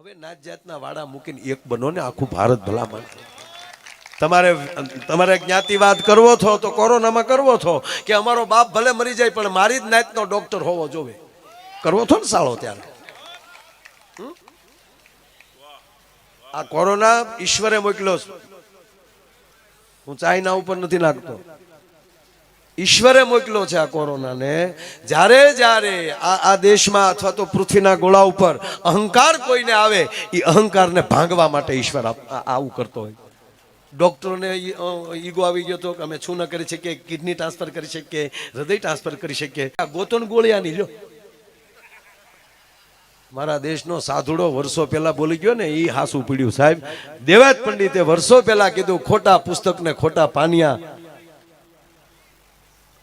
હવે નાત જાતના વાડા મૂકીને એક બનો ને આખું ભારત ભલામણ. તમારે જ્ઞાતિવાદ કરવો છો તો કોરોનામાં કરવો છો કે અમારો બાપ ભલે મરી જાય પણ મારી જ નાતનો ડોક્ટર હોવો જોવે, કરવો છો ને સાળો ત્યારે. આ કોરોના ઈશ્વરે મોકલ્યો છે, હું ચાઇના ઉપર નથી નાખતો, ઈશ્વરે મોકલ્યો છે આ કોરોનાને. જ્યારે જ્યારે આ દેશમાં અથવા તો પૃથ્વીના ગોળા ઉપર અહંકાર કોઈને આવે એ અહંકારને ભાંગવા માટે ઈશ્વર આવું કરતો હોય. ડોક્ટરોને ઈગો આવી ગયો તો કે અમે શું ન કરી શકીએ, કિડની ટ્રાન્સફર કરી શકીએ, હૃદય ટ્રાન્સફર કરી શકીએ. આ ગોતન ગોળિયાની લ્યો. મારા દેશનો સાધુડો વર્ષો પહેલા બોલી ગયો ને એ હાસું પીડ્યું સાહેબ. દેવાજ પંડિતે વર્ષો પહેલા કીધું ખોટા પુસ્તક ને ખોટા પાનિયા,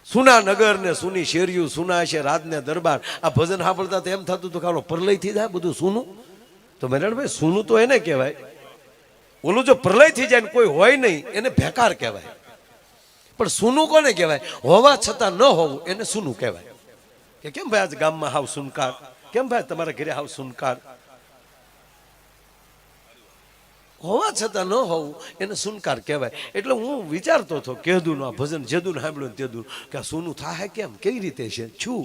સુના નગર ને સુની શેરિયું, સુના છે રાત ને દરબાર. આ ભજન સાંભળતા તો એમ થતું હતું કે પ્રલય થઈ જાય બધું સુનું. તો મેરણભાઈ સુનું તો એને કહેવાય, ઓલું જો પ્રલય થઈ જાય ને કોઈ હોય નહીં એને ભેકાર કહેવાય. પણ સુનું કોને કહેવાય? હોવા છતાં ન હોવું એને સુનું કહેવાય. કે કેમ ભાઈ આજ ગામમાં હાવ સુનકાર, કેમ ભાઈ તમારા ઘરે હાવ સુનકાર, હોવા છતાં ન હોવું એને સુનકાર કહેવાય. એટલે હું વિચારતો હતો કેદું આ ભજન જેદું સાંભળ્યું તેદું કે આ સુનું થાય કેમ, કેવી રીતે છે. છું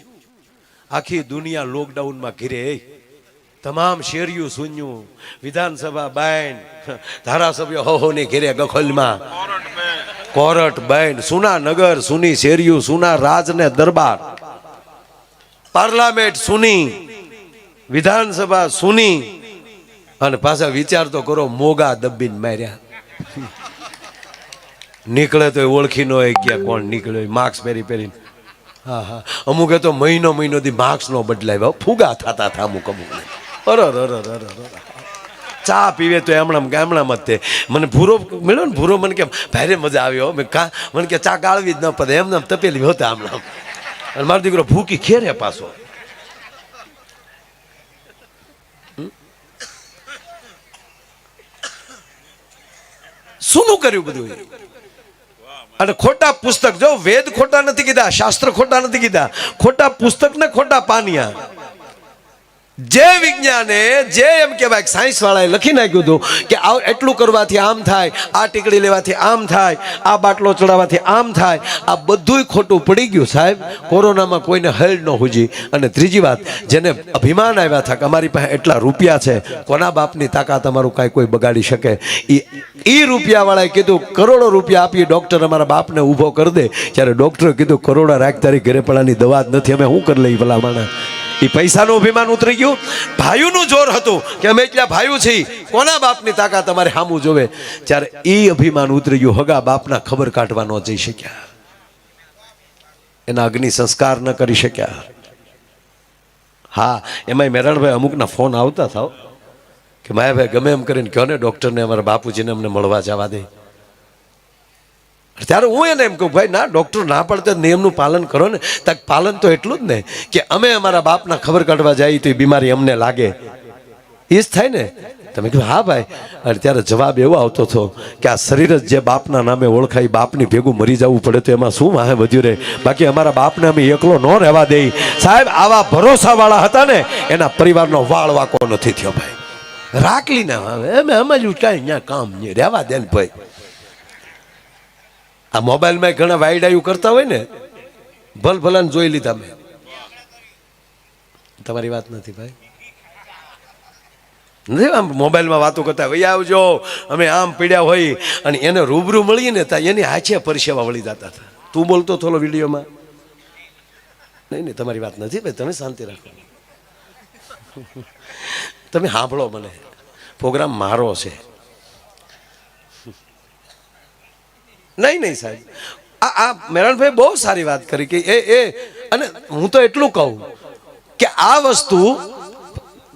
આખી દુનિયા લોકડાઉનમાં ઘીરે, તમામ શેરિયું શૂન્યું, વિધાનસભા બેન, ધારાસભ્ય હો ને ઘેરે ગખોલમાં, કોરટ બેન, સુના નગર, સુની શેરિયું, સુના રાજ ને દરબાર, પાર્લામેન્ટ સુની, વિધાનસભા સુની, અને પાછા વિચાર તો કરો મોગા દબીને માર્યા. નીકળે તો ઓળખી નો ગયા કોણ નીકળ્યો, માસ્ક પહેરી પહેરીને. હા હા, અમુકે તો મહિનો થી માસ્ક નો બદલાય, ફુગા થતા હતા અમુક અમુક. ચા પીવે તો એમણામ જ તે. મને ભૂરો મળ્યો ને, ભૂરો મને કે ભારે મજા આવ્યો. મને કે ચા ગાળવી જ ન પડે, એમને તપેલી હોતા આમણામ. અને મારો દીકરો ભૂકી ખેરે પાછો. શું કર્યું બધું? અને ખોટા પુસ્તક, જો વેદ ખોટા નથી કીધા, શાસ્ત્ર ખોટા નથી કીધા, ખોટા પુસ્તક ને ખોટા પાનિયા. જે વિજ્ઞાને જે એમ કહેવાય સાયન્સ વાળાએ લખી નાખ્યું હતું કે એટલું કરવાથી આમ થાય, આ ટીકડી લેવાથી આમ થાય, આ બાટલો ચડાવવાથી આમ થાય, આ બધુંય ખોટું પડી ગયું સાહેબ. કોરોનામાં કોઈને હલ ન હુજી. અને ત્રીજી વાત, જેને અભિમાન આવ્યા હતા કે અમારી પાસે એટલા રૂપિયા છે, કોના બાપની તાકાત અમારું કાંઈ કોઈ બગાડી શકે, એ રૂપિયા વાળાએ કીધું કરોડો રૂપિયા આપી ડોક્ટર અમારા બાપને ઊભો કરી દે. ત્યારે ડોક્ટરે કીધું કરોડા રાખ, તારી ઘરે પડાની દવા જ નથી, અમે શું કરી લઈ ભલા માણા. એ પૈસાનું અભિમાન ઉતરી ગયું. ભાઈઓનું જોર હતું કે અમે એટલા ભાઈઓ છીએ, કોના બાપની તાકાત અમારે સામું જોવે. ત્યારે એ અભિમાન ઉતરી ગયું. હગા બાપના ખબર કાઢવા ન જઈ શક્યા, એના અગ્નિ સંસ્કાર ન કરી શક્યા. હા, એમાંય મેરાણભાઈ અમુકના ફોન આવતા થાવ કે માયાભાઈ ગમે એમ કરીને કહો ને ડોક્ટરને અમારા બાપુજીને અમને મળવા જવા દે. ત્યારે હું એને એમ કહું ભાઈ ના, ડોક્ટર ના પડતા નિયમનું પાલન કરો ને. તક પાલન તો એટલું જ ને કે અમે અમારા બાપના ખબર કાઢવા જઈએ તો એ બીમારી અમને લાગે, એ જ થાય ને. તમે કહ્યું હા ભાઈ. અને ત્યારે જવાબ એવો આવતો હતો કે આ શરીર જ જે બાપના નામે ઓળખાય, બાપની ભેગું મરી જવું પડે તો એમાં શું વાહે વધ્યું રહે. બાકી અમારા બાપને અમે એકલો ન રહેવા દઈ. સાહેબ આવા ભરોસાવાળા હતા ને એના પરિવારનો વાળ વાકો નથી થયો ભાઈ. રાખલી ના આવે એમ સમજ્યું કાંઈ અહીંયા કામ નહીં, રહેવા દે ને ભાઈ. આ મોબાઈલમાં ઘણા વાયડાયું કરતા હોય ને, ભલ ભલાને જોઈ લીધા મેં. તમારી વાત નથી ભાઈ, નથી આમ મોબાઈલમાં વાતો કરતા ભાઈ આવજો અમે આમ પીડ્યા હોય, અને એને રૂબરૂ મળીએ ને ત્યાં એની હાચે પરસેવા વળી જતા હતા. તું બોલતો થોડો વિડીયોમાં. નહીં તમારી વાત નથી ભાઈ, તમે શાંતિ રાખો, તમે સાંભળો. મને પ્રોગ્રામ મારો છે. નહીં સાહેબ, આ મેરાણભાઈ બહુ સારી વાત કરી કે અને હું તો એટલું કહું કે આ વસ્તુ,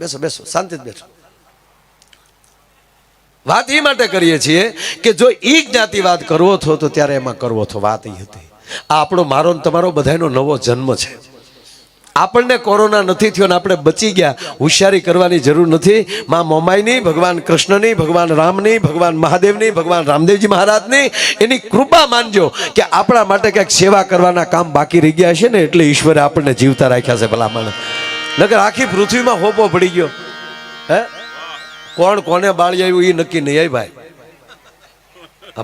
બેસો શાંતિ બેસો. વાત એ માટે કરીએ છીએ કે જો એ જ્ઞાતિવાદ કરવો થો તો ત્યારે એમાં કરવો થો. વાત એ હતી. આ આપણો મારો ને તમારો બધાનો નવો જન્મ છે. આપણને કોરોના નથી થયો ને આપણે બચી ગયા, હોશિયારી કરવાની જરૂર નથી. માં મોમાઈની, ભગવાન કૃષ્ણની, ભગવાન રામની, ભગવાન મહાદેવની, ભગવાન રામદેવજી મહારાજની એની કૃપા માનજો કે આપણા માટે કંઈક સેવા કરવાના કામ બાકી રહી ગયા છે ને, એટલે ઈશ્વરે આપણને જીવતા રાખ્યા છે ભલામણ. નકર આખી પૃથ્વીમાં હોપો પડી ગયો. હે કોણ કોને બાળી આવ્યું એ નક્કી નહીં આવી ભાઈ.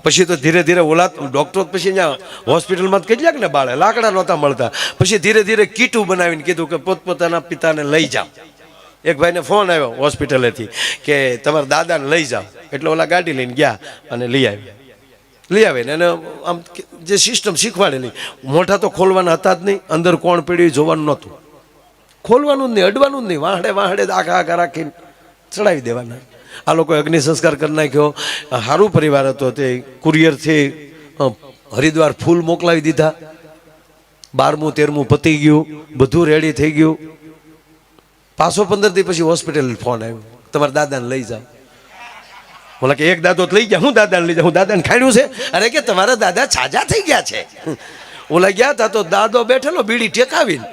પછી તો ધીરે ધીરે ઓલા ડોક્ટરો પછી અહીંયા હોસ્પિટલમાં કેટલાક ને બાળે, લાકડા નહોતા મળતા. પછી ધીરે ધીરે કીટું બનાવીને કીધું કે પોતપોતાના પિતાને લઈ જાઓ. એક ભાઈને ફોન આવ્યો હોસ્પિટલેથી કે તમારા દાદાને લઈ જાઓ. એટલે ઓલા ગાડી લઈને ગયા અને લઈ આવીને એને આમ જે સિસ્ટમ શીખવાડેલી, મોઢા તો ખોલવાના હતા જ નહીં, અંદર કોણ પડ્યું જોવાનું નહોતું, ખોલવાનું જ નહીં, અડવાનું જ નહીં, વાહડે વાહડે આખા આખા રાખીને ચડાવી દેવાના. આ લોકોએ અગ્નિ સંસ્કાર કરી નાખ્યો. સારું પરિવાર હતો, તે કુરિયરથી હરિદ્વાર ફૂલ મોકલાવી દીધા. 12મું 13મું પતી ગયું, બધું રેડી થઈ ગયું. પાછો 15 દી પછી હોસ્પિટલ ફોન આવ્યો, તમારા દાદાને લઈ જાઓ. બોલા કે એક દાદો લઈ ગયા, હું દાદાને લઈ જાઉં, હું દાદાને ખાડ્યું છે? અરે કે તમારા દાદા છાજા થઈ ગયા છે. ઓલા ગયા તા તો દાદો બેઠેલો બીડી ટેકાવીને,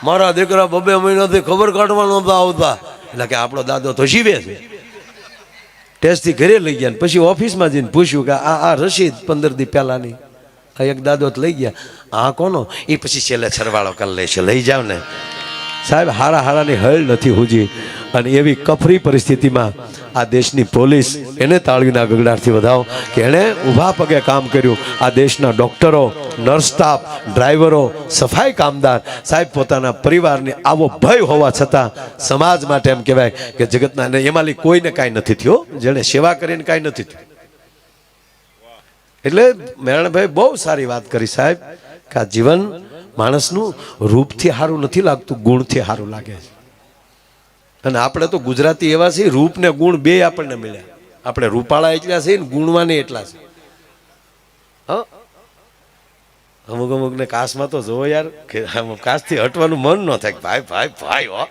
મારા દીકરા 2 મહિનાથી ખબર કાઢવા નહોતા આવતા. એટલે કે આપણો દાદો તો જીવે છે. ટેસ્ટથી ઘરે લઈ ગયા, પછી ઓફિસમાં જઈને પૂછ્યું કે આ રસીદ 15 દી પહેલાની. એક દાદો લઈ ગયા, આ કોનો? એ પછી છેલ્લે સરવાળો કરી લે છે, લઈ જાવ ને. સાહેબ હારા હારાની હળ નથી હુજી. અને એવી કફરી પરિસ્થિતિમાં આ દેશની પોલીસ એને તાળીના ગગડાટથી વધાવો કે એણે ઊભા પગે કામ કર્યું. આ દેશના ડૉક્ટરો, નર્સ સ્ટાફ, ડ્રાઈવરો, સફાઈ કામદાર સાહેબ પોતાના પરિવારને આવો ભય હોવા છતાં સમાજ માટે એમ કહેવાય કે જગતના એમાંથી કોઈને કાંઈ નથી થયો, જેણે સેવા કરીને કાંઈ નથી થયું. એટલે મેરણભાઈ બહુ સારી વાત કરી સાહેબ કે આ જીવન માણસનું રૂપથી સારું નથી લાગતું, ગુણથી સારું લાગે છે. અને આપણે તો ગુજરાતી એવા છીએ, રૂપ ને ગુણ બે આપણને મળ્યા. આપણે રૂપાળા એટલા છે ને ગુણવાને એટલા છે. હા, અમુક અમુક ને કાશમાં તો જોવો યાર, કાશથી હટવાનું મન ન થાય. ભાઈ ભાઈ ભાઈ હો,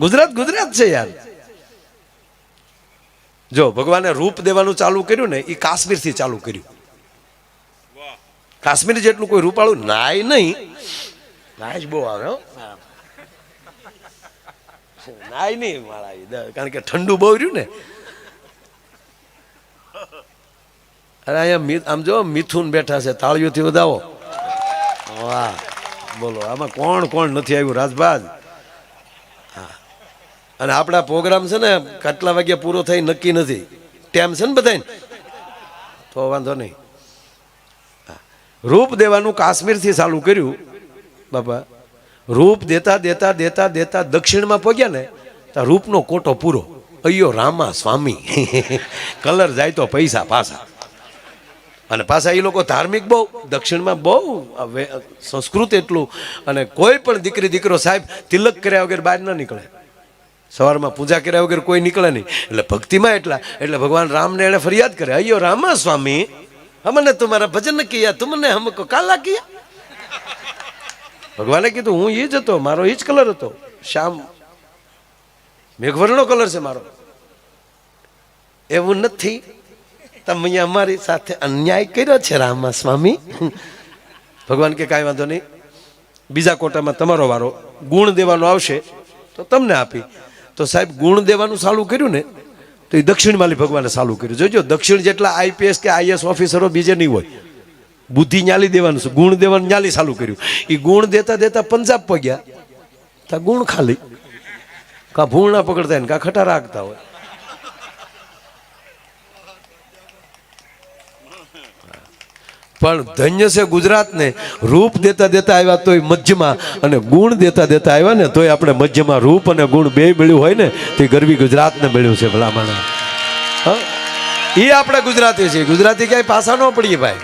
ગુજરાત ગુજરાત છે યાર. જો ભગવાને રૂપ દેવાનું ચાલુ કર્યું ને, એ કાશ્મીરથી ચાલુ કર્યું. કાશ્મીર જેટલું કોઈ રૂપાળું નાય નહીં, નાય જ બહુ આવે હો, નાય નહીં મારા, કારણ કે ઠંડુ બહુ રહ્યું ને. અરે અહીંયા આમ જો મિથુન બેઠા છે, તાળીઓથી વધાવો. વાહ, બોલો આમાં કોણ કોણ નથી આવ્યું રાજભાજ? હા, અને આપણા પ્રોગ્રામ છે ને કેટલા વાગ્યા પૂરો થાય નક્કી નથી, ટાઈમ છે ને બધાને, તો વાંધો નહીં. રૂપ દેવાનું કાશ્મીરથી ચાલુ કર્યું બાપા. રૂપ દેતા દેતા દેતા દેતા દક્ષિણમાં પહોંચ્યા ને તો રૂપનો કોટો પૂરો. અయ్યો રામા સ્વામી. કલર જાય તો પૈસા પાછા. અને પાછા એ લોકો ધાર્મિક બહુ, દક્ષિણમાં બહુ સંસ્કૃત એટલું. અને કોઈ પણ દીકરી દીકરો સાહેબ તિલક કર્યા વગર બહાર ન નીકળે, સવારમાં પૂજા કર્યા વગર કોઈ નીકળે નહીં. એટલે ભક્તિમાં એટલા, એટલે ભગવાન રામને એને ફરિયાદ કરે, અయ్યો રામા સ્વામી हमने तुम्हारा भजन किया, तुमने हमको काला किया. ભગવાને કીધું હું એ જ હતો, મારો એ જ કલર હતો, શ્યામ મેઘવર્ણનો કલર છે મારો. એવું નથી, તમે અમારી સાથે અન્યાય કર્યો છે રામા સ્વામી. ભગવાન કે કાંઈ વાંધો નહીં, બીજા કોટામાં તમારો વારો, ગુણ દેવાનો આવશે તો તમને આપી. તો સાહેબ ગુણ દેવાનું ચાલુ કર્યું ને તો એ દક્ષિણમાલી ભગવાને ચાલુ કર્યું. જોજો દક્ષિણ જેટલા આઈપીએસ કે આઈએસ ઓફિસરો બીજે નહીં હોય. બુદ્ધિ ન્યાલી દેવાનું છે, ગુણ દેવાનું ન્યાલી ચાલુ કર્યું. એ ગુણ દેતા દેતા પંજાબ પગ્યા, તા ગુણ ખાલી, કા ભૂણ ના પકડતા હોય, કા ખટા રાખતા હોય. પણ ધન્ય છે ગુજરાતને, રૂપ દેતા દેતા આવ્યા તોય મધ્યમાં, અને ગુણ દેતા દેતા આવ્યા ને તોય આપણે મધ્યમાં રૂપ અને ગુણ બે મળ્યું હોય ને તે ગરવી ગુજરાતને મળ્યું છે. ભલા માણસ, હા, એ આપણે ગુજરાતી છે. ગુજરાતી ક્યાંય પાછા ન પડીએ ભાઈ.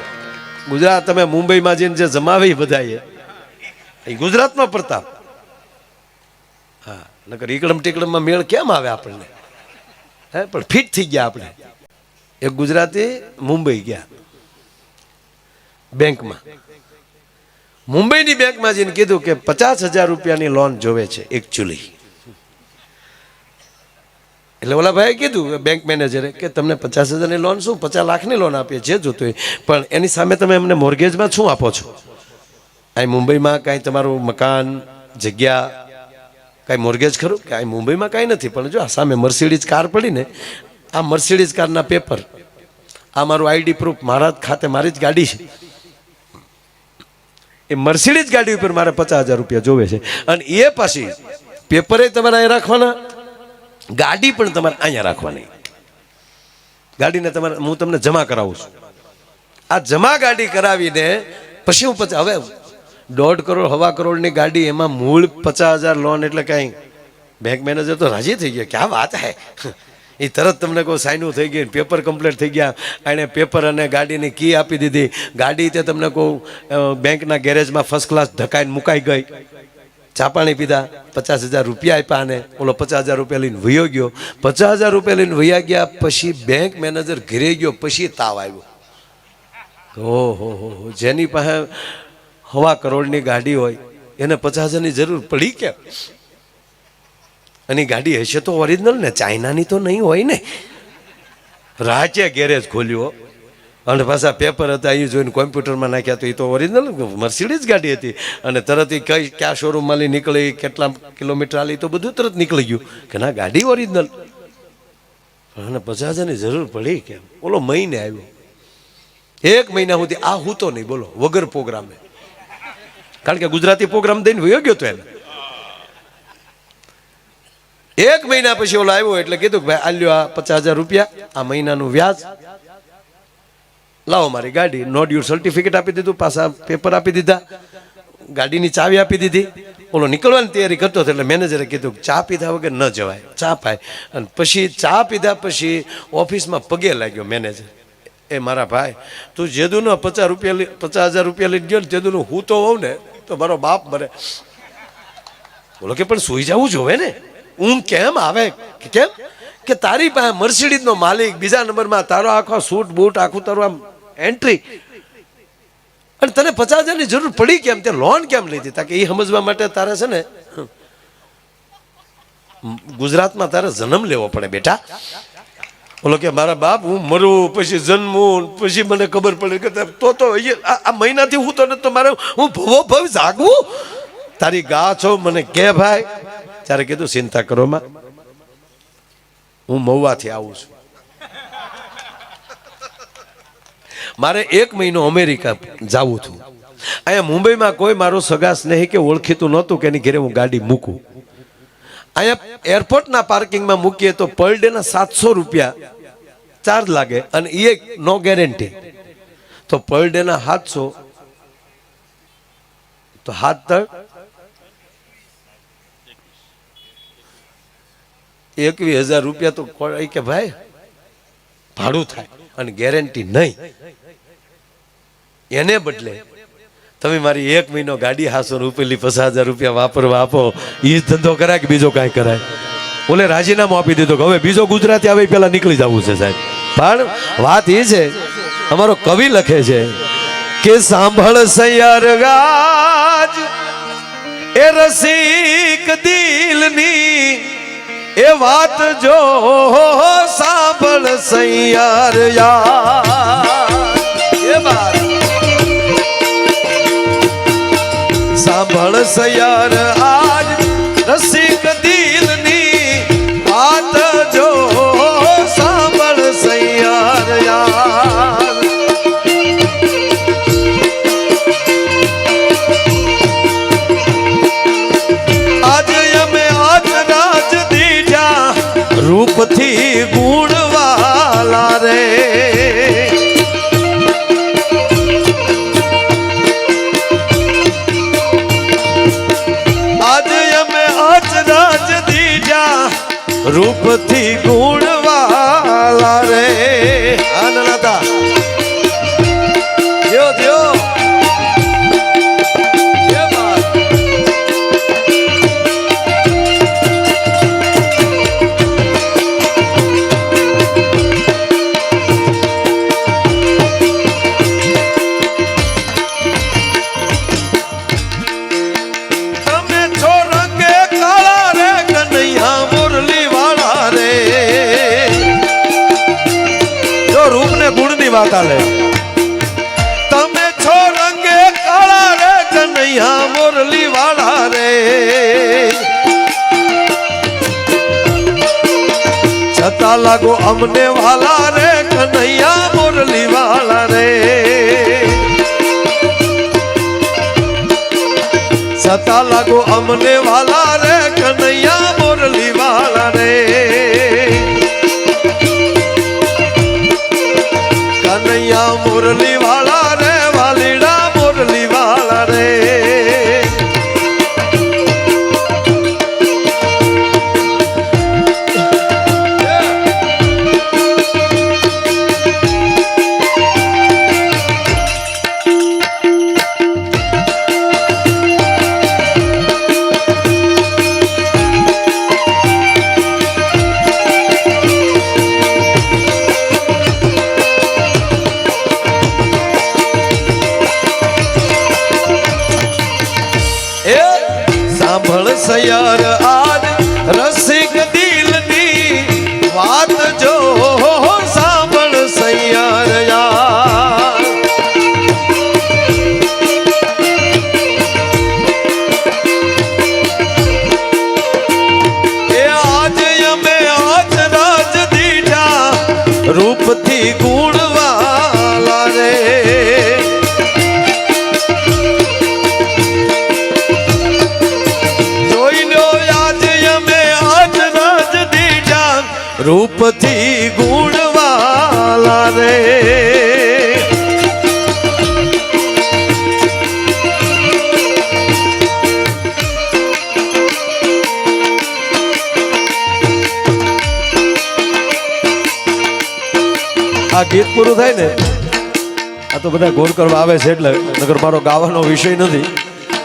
ગુજરાત તમે મુંબઈમાં જઈને જે જમાવી બધાએ, એ ગુજરાતનો પ્રતાપ. હા, નકર ઈકડમ ટીકડમમાં મેળ કેમ આવે આપણને? હે, પણ ફિટ થઈ ગયા આપણે. એક ગુજરાતી મુંબઈ ગયા બેંકમાં, મુંબઈની બેંકમાં જઈને કીધું કે 50,000 રૂપિયાની લોન જોવે છે એકચ્યુઅલી. એટલે ઓલા ભાઈએ કીધું બેંક મેનેજરે કે તમને 50,000ની લોન શું, 50 લાખની લોન આપીએ જે જોતું હોય, પણ એની સામે તમે એમને મોર્ગેજમાં શું આપો છો? અહીં મુંબઈમાં કાંઈ તમારું મકાન, જગ્યા, કાંઈ મોર્ગેજ ખરું? કે અહીં મુંબઈમાં કાંઈ નથી, પણ જો આ સામે મર્સિડીઝ કાર પડી ને, આ મર્સિડીઝ કારના પેપર, આ મારું આઈડી પ્રૂફ, મારા ખાતે મારી જ ગાડી છે. એ મર્સિડીઝ ગાડી ઉપર મારે 50,000 રૂપિયા જોવે છે. અને એ પાછી પેપરે તમારે અહીં રાખવાના, ગાડી પણ તમારે અહીંયા રાખવાની. ગાડીને તમારે હું તમને જમા કરાવું છું. આ જમા ગાડી કરાવીને પછી હું હવે 1.5 કરોડ 1.25 કરોડની ગાડી, એમાં મૂળ 50,000 લોન એટલે કાંઈ બેંક મેનેજર તો રાજી થઈ ગયા. ક્યાં વાત હે, એ તરત તમને કહો સાઈનું થઈ ગઈ, પેપર કમ્પ્લીટ થઈ ગયા. એણે પેપર અને ગાડીની કી આપી દીધી. ગાડી તે તમને કહું બેંકના ગેરેજમાં ફર્સ્ટ ક્લાસ ઢકાઈને મુકાઈ ગઈ. ચા પાણી પીધા, 50,000 રૂપિયા આપ્યા, અને ઓલો 50,000 રૂપિયા લઈને વયો ગયો. 50,000 રૂપિયા લઈને વયા ગયા પછી બેંક મેનેજર ઘરે ગયો, પછી તાવ આવ્યો. ઓહો, જેની પાસે 1.25 કરોડની ગાડી હોય એને 50,000ની જરૂર પડી કેમ? અને ગાડી હશે તો ઓરિજિનલ ને, ચાઇનાની તો નહીં હોય ને. રાજ્ય ગેરેજ ખોલ્યો અને પાછા પેપર હતા એ જોઈને કોમ્પ્યુટરમાં નાખ્યા તો એ તો ઓરિજિનલ મર્સિડીઝ ગાડી હતી. અને તરત એ કઈ ક્યાં શોરૂમમાં લઈ નીકળી, કેટલા કિલોમીટર આલી, તો બધું તરત નીકળી ગયું કે ના ગાડી ઓરિજિનલ. અને 50,000ની જરૂર પડી કેમ? બોલો મહિને આવ્યો, 1 મહિના સુધી આ હું તો નહીં, બોલો વગર પ્રોગ્રામે. કારણ કે ગુજરાતી પ્રોગ્રામ દઈને વયો ગયો તો એને. 1 મહિના પછી ઓલો આવ્યો એટલે કીધું કે ભાઈ આલ્યો આ 50,000 રૂપિયા, આ મહિનાનું વ્યાજ લાવો, મારી ગાડી. નો ડ્યુ સર્ટિફિકેટ આપી દીધું, પાછા પેપર આપી દીધા, ગાડીની ચાવી આપી દીધી. ઓલો નીકળવાની તૈયારી કરતો હતો એટલે મેનેજરે કીધું ચા પીધા વગર ન જવાય, ચા પાય. અને પછી ચા પીધા પછી ઓફિસમાં પગે લાગ્યો મેનેજર. એ મારા ભાઈ, તું જેદુનો 50,000 રૂપિયા લઈ ગયો ને, જેદુનું હું તો હોઉં ને તો મારો બાપ મરે. બોલો કે પણ સુઈ જવું જોવે ને, ઊંઘ કેમ આવે? કેમ કે તારી પાસે મર્સિડીઝ નો માલિક, બીજા નંબરમાં તારો આખો સૂટ બૂટ આખું તારું આમ એન્ટ્રી, અને તને 50,000ની જરૂર પડી કેમ? તે લોન કેમ લીધી? તાકે એ સમજવા માટે તારે છે ને ગુજરાતમાં તારે જન્મ લેવો પડે બેટા. બોલો કે મારા બાપ, હું મરું પછી જન્મું પછી મને ખબર પડે કે તો આ મહિનાથી હું તો નથી, મારે હું ભવો ભવ જાગવું. તારી ગા છો મને કે ભાઈ. ત્યારે કીધું ચિંતા કરો માં, હું મહુવાથી આવું છું. મારે 1 મહિનો અમેરિકા જવું હતું. અહીંયા મુંબઈમાં કોઈ મારો સગા સ્નેહી કે ઓળખીતું નહોતું કે એની ઘરે હું ગાડી મૂકું. અહીંયા એરપોર્ટના પાર્કિંગમાં મૂકીએ તો પર ડેના 700 રૂપિયા ચાર્જ લાગે, અને એ નો ગેરંટી. તો પર ડેના 700 તો 21,000 રૂપિયા તો કે ભાઈ ભાડું થાય અને ગેરંટી નહીં. એને બદલે તમે મારી 1 મહિનો ગાડી હાસો રૂપેલી 50,000 રૂપિયા વાપરવા આપો, એ ધંધો કરાય કે બીજો કાંઈ કરાય? ઓલે રાજીનામું આપી દીધું કે હવે બીજો ગુજરાતી આવે પેલા નીકળી જવું છે સાહેબ. પણ વાત એ છે, અમારો કવિ લખે છે કે સાંભળ સૈયાર ગાજ એ રસિક દિલની, એ વાત જો સાંભળ સૈયાર યાર. એ વાત સાંભળ સૈયાર આજ રસિક દિલની, વાત જો સાંભળ સૈયાર યાર. આજે અમે આજ રાજ દીધા રૂપથી ગુણવાલા રે. રૂપથી ગુણવાલા રે. આનંદતા દ્યો દ્યો. વાત આલે તમે છો રંગે કાળા રે કનૈયા મોરલી વાળા રે. છતાં લાગો અમને વાલા રે કનૈયા મોરલી વાળા રે. છતાં લાગો અમને વાલા રે કનૈયા મોરલી વાળા રે. મુરલી વાળા રે વાલીડા મુરલી વાળા રે સયાર આજ રસિક દિલની વાત જો સાંભળ સયાર યાર એ આજ અમે આજ રાજ દીઠા રૂપથી ગુણવાલા રે રૂપથી ગુણવાલા રે આ ગીત પૂરું થાય ને આ તો બધા ગોળ કરવા આવે છે એટલે નગર મારો ગાવાનો વિષય નથી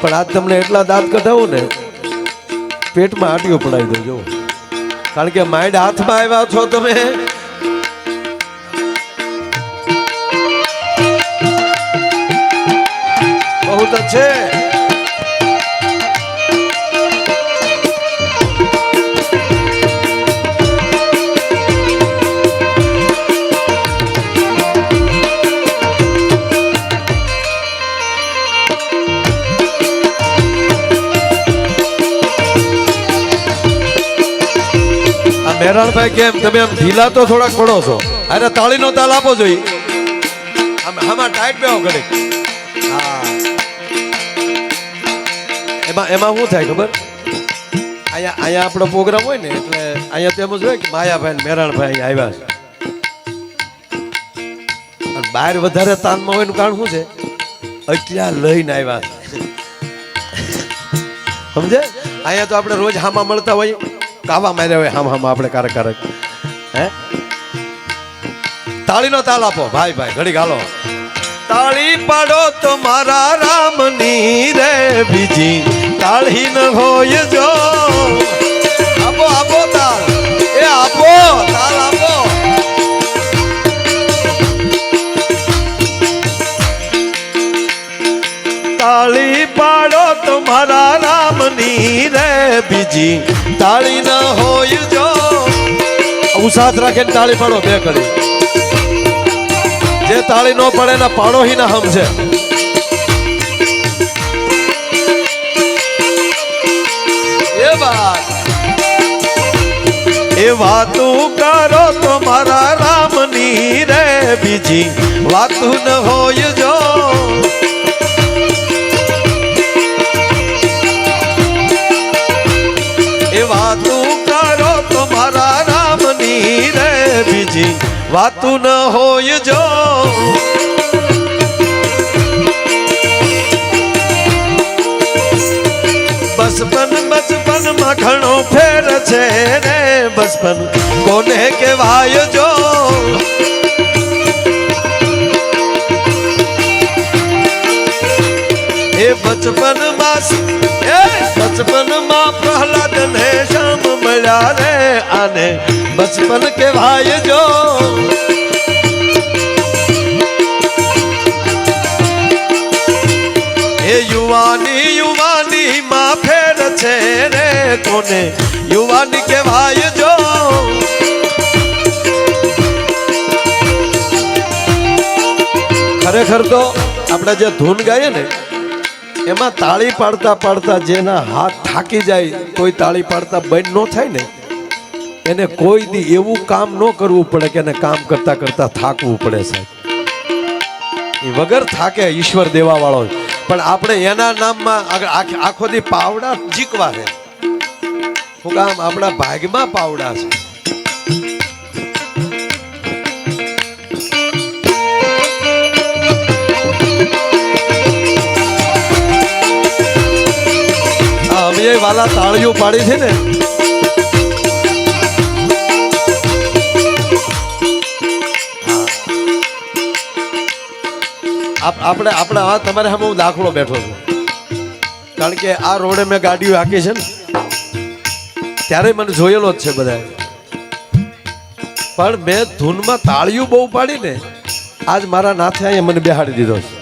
પણ આજ તમને એટલા દાંત કઢાવું ને પેટમાં આટીઓ પડાવી દો જો કારણ કે માઇન્ડ હાથમાં આવ્યા છો તમે બહુ તો છે મેરાણભાઈ કેમ તમે આમ ઢીલા તો થોડાક પડો છો અરે તાળીનો તાલ આપો જોઈએ આમાં ટાઈટ બેહો ઘડે હા એમાં શું થાય ખબર અહીંયા આપણો પ્રોગ્રામ હોય ને એટલે અહીંયા તેમ જ હોય કે માયાભાઈ મેરાણભાઈ અહીંયા આવ્યા છે અને બહાર વધારે તાનમાં હોય એનું કારણ શું છે એટલા લઈને આવ્યા સમજે અહીંયા તો આપણે રોજ હામાં મળતા હોય કાવા માર્યા હોય હામ આપણે કારક હે તાળીનો તાલ આપો ભાઈ ઘડી ગાલો તાળી પાડો તો મારા રામની રે બીજી તાળી ન હોય જો આપો તાલ એ આપો તાલ આપો તાળી પાડો તો મારા રામની રે બીજી તાળી ન હોય જો ઉસાથ રાખીને તાળી પાડો બે કરી જે તાળી ન પડે ને પાડો હી ના સમજે એ વાતું કરો તો મારા રામની રે બીજી વાતું ન હોય જો વાતું કરો તો મારા રામની રે બીજી વાતું ન હોય જો બચપન માં ઘણો ફેર છે રે બચપન કોને કહેવાય જો એ બચપન માં પ્રહલાદ ને શ્યામ મળ્યા રે આને બચપન કહેવાય જો એ યુવાની માં ફેર છે રે કોને યુવાની કહેવાય જો ખરેખર તો આપણે જે ધૂન ગાઈએ ને એમાં તાળી પાડતા પાડતા જેના હાથ થાકી જાય કોઈ તાળી પાડતા બંધ ન થાય ને એને કોઈ દી એવું કામ ન કરવું પડે કે એને કામ કરતા કરતા થાકવું પડે સાહેબ એ વગર થાકે ઈશ્વર દેવા વાળો પણ આપણે એના નામમાં આખો દી પાવડા જીકવા છે શું કામ આપણા ભાગમાં પાવડા છે તમે વાલા તાળીઓ પાડી છે ને, આપણે આ તમારે સામે હું દાખલો બેઠો છું, કારણ કે આ રોડે મેં ગાડીઓ હાકી છે ને ત્યારે મને જોયેલો જ છે બધા, પણ મેં ધૂનમાં તાળીઓ બહુ પાડી ને આજ મારા નાથે અહીંયા મને બેહાડી દીધો છે.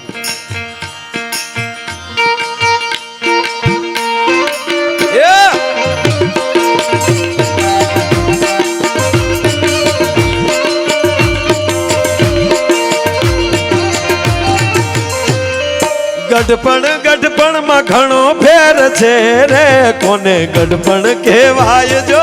ગઢપણ માં ઘણો ફેર છે રે, કોને ગઢપણ કહેવાય જો.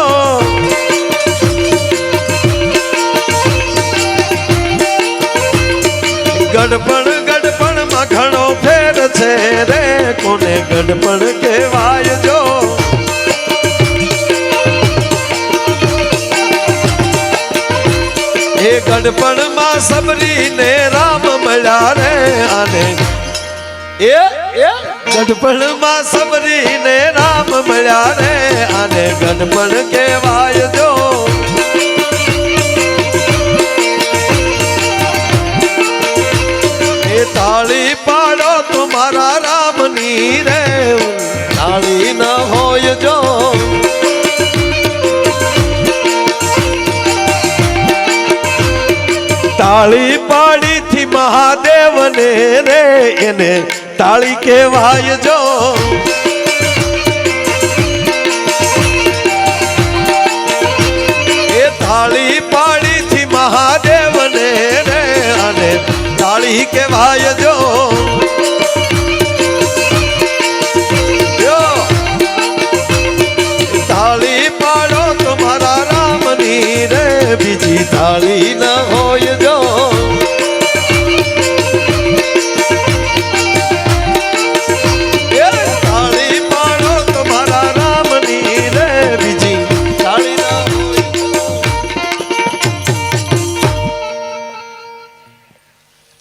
ગઢપણ માં ઘણો ફેર છે રે, કોને ગઢપણ કહેવાય જો. એ ગઢપણ માં સબરી ને રામ મળ્યા રે, આને ગઢપણ માં સબરી ને રામ મળ્યા રે, આને ગઢપણ કહેવાય જો. એ તાળી પાડો તમારા રામની રે, તાળી ન હોય જો. તાળી પાડી થી મહાદેવ ને રે, એને તાળી કહેવાય જો. એ તાળી પાડી થી મહાદેવ ને રે, અને તાળી કહેવાય જો. તાળી પાડો તમારા રામની રે, બીજી તાળી ન હોય જો.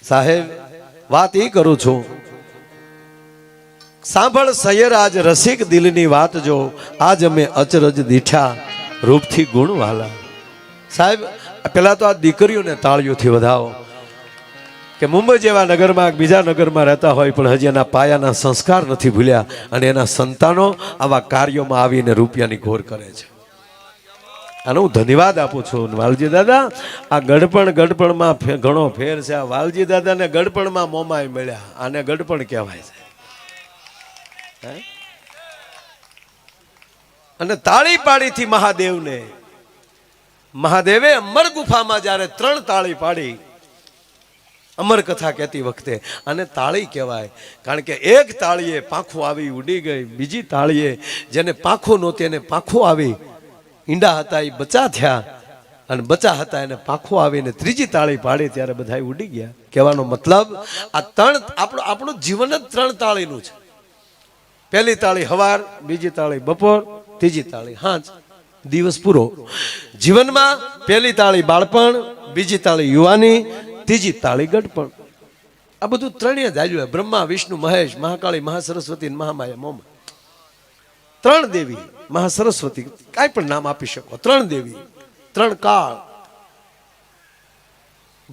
સાહેબ વાત એ કરું છું, સાંભળ સૈયર આજ રસિક દિલની વાત જો, આજ અમે અચરજ દીઠા રૂપથી ગુણવાલા. સાહેબ પેલા તો આ દીકરીઓને તાળીઓથી વધાવો, કે મુંબઈ જેવા નગરમાં બીજા નગરમાં રહેતા હોય પણ હજી એના પાયાના સંસ્કાર નથી ભૂલ્યા, અને એના સંતાનો આવા કાર્યોમાં આવીને રૂપિયાની ઘોર કરે છે. આનો હું ધન્યવાદ આપું છું વાલજી દાદા. આ ગઢપણમાં ઘણો ફેર છે. આ વાલજી દાદાને ગઢપણમાં મોમાય મળ્યા, આને ગઢપણ કહેવાય છે. અને તાળી પાડીથી મહાદેવને, મહાદેવે અમર ગુફામાં જ્યારે 3 તાળી પાડી અમર કથા કહેતી વખતે, અને તાળી કહેવાય કારણ કે એક તાળીએ પાંખો આવી ઉડી ગઈ, બીજી તાળીએ જેને પાંખો નહોતી એને પાંખો આવી, ઈંડા હતા એ બચા થયા, અને બચા હતા એને પાંખો આવીને ત્રીજી તાળી પાડી ત્યારે બધા ઉડી ગયા. કહેવાનો મતલબ આ 3 આપણું જીવન જ 3 તાળીનું છે. પહેલી તાળી હવાર, બીજી તાળી બપોર, ત્રીજી તાળી હાંજ, દિવસ પૂરો. જીવનમાં પહેલી તાળી બાળપણ, બીજી તાળી યુવાની, ત્રીજી તાળી ગઢપણ. આ બધું 3 જ આવ્યું. બ્રહ્મા, વિષ્ણુ, મહેશ, મહાકાળી, મહાસરસ્વતી, મહામાયા, મોમા. 3 દેવી, મહાસરસ્વતી, કાંઈ પણ નામ આપી શકો. 3 દેવી, 3 કાળ,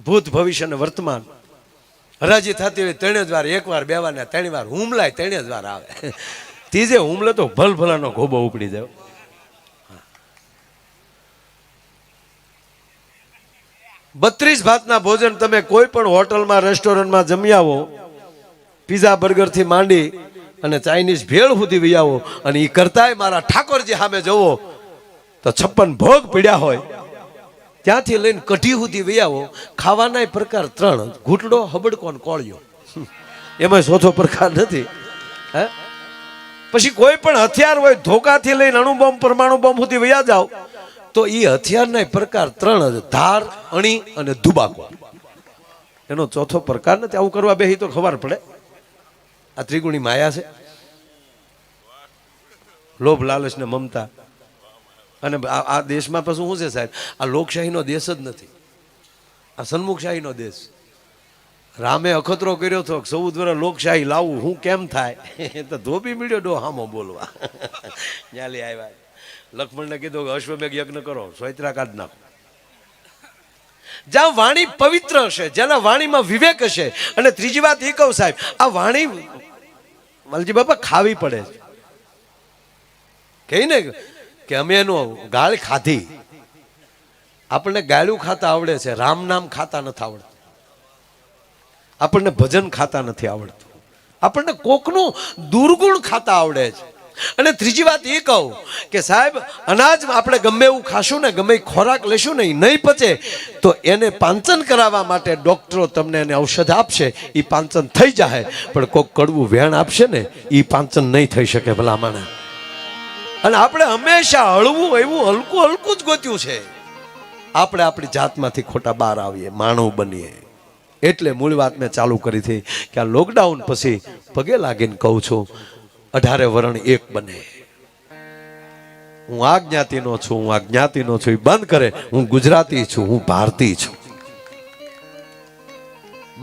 ભૂત, ભવિષ્ય અને વર્તમાન. હરાજી થતી હોય 3 જ વાર, 1 વાર, 2 વાર ને 3 વાર હુમલાય 3 જ વાર આવે. ત્રીજે હુમલે તો ભલભલાનો ગોબો ઉપડી જાય. બત્રીસ ભાતના ભોજન તમે કોઈ પણ હોટલમાં, રેસ્ટોરન્ટમાં જમી આવો, પીઝા બર્ગર થી માંડી અને ચાઇનીઝ ભેળ સુધી વી આવો, અને એ કરતાય મારા ઠાકોરજી સામે જવો તો 56 ભોગ પીડ્યા હોય, ત્યાંથી લઈને કઢી સુધી વી આવો. ખાવાના પ્રકાર 3, ઘૂંટડો, હબડકો ને કોળિયો. એમાં ચોથો પ્રકાર નથી. હે પછી કોઈ પણ હથિયાર હોય, ધોકાથી લઈને અણુબોમ્બ, પરમાણુ બોમ્બ સુધી વયા જાઓ તો એ હથિયારના પ્રકાર 3 જ, ધાર, અણી અને ધુબાકો. એનો ચોથો પ્રકાર નથી. આવું કરવા બેહી તો ખબર પડે આ ત્રિગુણી માયા છે. લોભ, લાલચ ને મમતા. અને આ દેશમાં પછી શું છે સાહેબ? આ લોકશાહીનો દેશ જ નથી, આ સન્મુખશાહીનો દેશ. રામે અખતરો કર્યો હતો 14 વર્ષ લોકશાહી લાવું હું કેમ થાય તો ધોબી મળ્યો ડો હામો બોલવા ન્યાલી આવ્યા લક્ષ્મણને કીધું કે અશ્વમેઘ યજ્ઞ કરો સોયત્રા કાઢ નાખો જ્યાં વાણી પવિત્ર હશે જેના વાણીમાં વિવેક હશે અને ત્રીજી વાત એ કહું સાહેબ આ વાણી મલજી બાપા ખાવી પડે કહી ને કે અમે એનું ગાળ ખાધી આપણને ગાળું ખાતા આવડે છે રામ નામ ખાતા નથી આવડતું આપણને ભજન ખાતા નથી આવડતું આપણને કોકનું દુર્ગુણ ખાતા આવડે છે અને ત્રીજી વાત એ કહું કે સાહેબ અનાજ આપણે ગમે એવું ખાશું ને ગમે ખોરાક લેશું ને નહીં પચે તો એને પાંચન કરાવવા માટે ડોક્ટરો તમને એને ઔષધ આપશે એ પાંચન થઈ જાય પણ કોક કડવું વેણ આપશે ને એ પાંચન નહીં થઈ શકે ભલામણ અને આપણે હંમેશા હળવું એવું હલકું હલકું જ ગોત્યું છે આપણે આપણી જાતમાંથી ખોટા બહાર આવીએ માનવ બનીએ એટલે મૂળ વાત મેં ચાલુ કરી હતી કે આ લોકડાઉન પછી પગે લાગીને કહું છું 18 વરણ એક બને હું આ જ્ઞાતિનો છું હું આ જ્ઞાતિનો છું એ બંધ કરે હું ગુજરાતી છું હું ભારતીય છું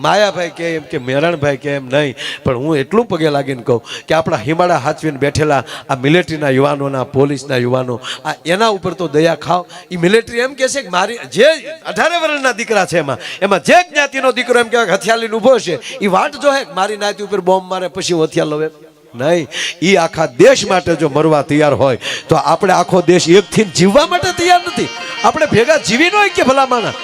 માયાભાઈ કે એમ કે મેરણભાઈ કે એમ નહીં પણ હું એટલું પગે લાગીને કહું કે આપણા હિમાડા હાચવીને બેઠેલા આ મિલિટરીના યુવાનોના પોલીસના યુવાનો આ એના ઉપર તો દયા ખાઓ એ મિલિટરી એમ કહે છે કે મારી જે 18 વર્ષના દીકરા છે એમાં જે જ્ઞાતિનો દીકરો એમ કહેવાય હથિયાર લઈને ઊભો છે એ વાટ જો હે મારી નાતી ઉપર બોમ્બ મારે પછી હથિયાર લવે નહીં એ આખા દેશ માટે જો મરવા તૈયાર હોય તો આપણે આખો દેશ એકથી જીવવા માટે તૈયાર નથી આપણે ભેગા જીવી ન હોય કે ભલામાના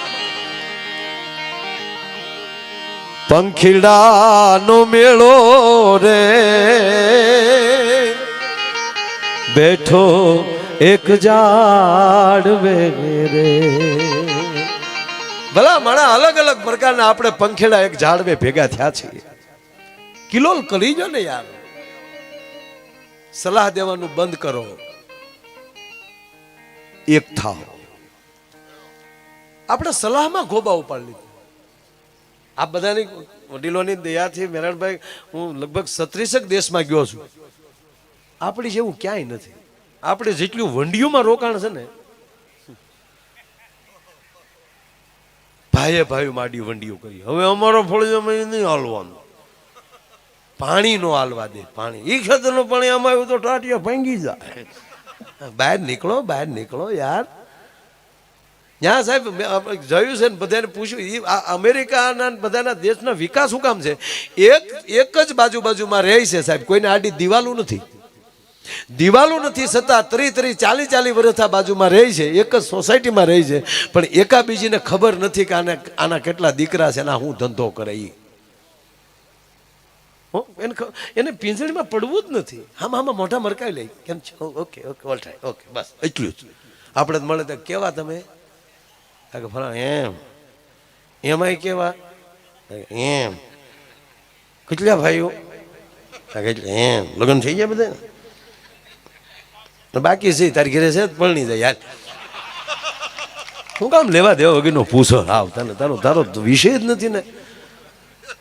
પંખીડાનો મેળો રે બેઠો એક ઝાડવે રે ભલા માણા અલગ અલગ પ્રકારના આપણે પંખીડા એક ઝાડવે ભેગા થયા છીએ કિલોલ કરી જો ને યાર સલાહ દેવાનું બંધ કરો એક થાવ આપણે સલાહમાં ગોબા ઉપાડી લીધું આ બધાની વડીલોની દયાથી મેરણભાઈ હું લગભગ 36 દેશમાં ગયો છું આપણી જેવું ક્યાંય નથી આપણે જેટલું વંડીઓમાં રોકાણ છે ને ભાઈએ ભાઈ માડી વંડીઓ કરી હવે અમારો ફળિયામાં નહીં હાલવાનું પાણી નો હાલવા દે પાણી એ ખેતરનું પાણી આમાં આવ્યું તો ટાટિયા ભાંગી જાય બહાર નીકળો યાર ત્યાં સાહેબ જોયું છે ને બધાને પૂછ્યું અમેરિકાના બધાના દેશના વિકાસ શું કામ છે એક જ બાજુમાં રહે છે સાહેબ કોઈને આડી દિવાલું નથી છતાં 30-40 વર્ષ આ બાજુમાં રહે છે એક જ સોસાયટીમાં રહે છે પણ એકાબીજીને ખબર નથી કે આના કેટલા દીકરા છે એના હું ધંધો કરે એને પિંજણીમાં પડવું જ નથી આમાં મોઢા મરકાવી લે કેમ છે ઓકે બસ એટલું જ આપણે મળે તો કેવા તમે ફલા એમાંય કેવા એમ કેટલા ભાઈઓ એમ લગ્ન થઈ ગયા બધા બાકી છે તારી ઘરે છે પરણી જાય યાર શું કામ લેવા દેવા વગરનો પૂછો આવ તને તારો વિષય જ નથી ને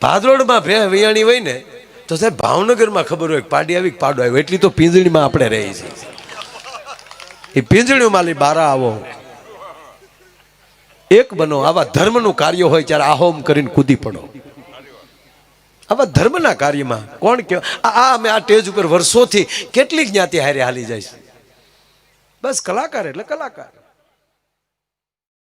ભાદરોડમાં ભે વિયાણી હોય ને તો સાહેબ ભાવનગરમાં ખબર હોય પાડી આવી પાડો આવ્યો એટલી તો પિંજણીમાં આપણે રહી છીએ એ પિંજણીમાં લી બારા આવો એક બનો આવા ધર્મનું કાર્ય હોય ત્યારે આહોમ કરીને કૂદી પડો આવા ધર્મના કાર્યમાં કોણ કે અમે આ સ્ટેજ ઉપર વર્ષોથી કેટલી જ્ઞાતિ હારે હાલી જાય છે બસ કલાકાર એટલે કલાકાર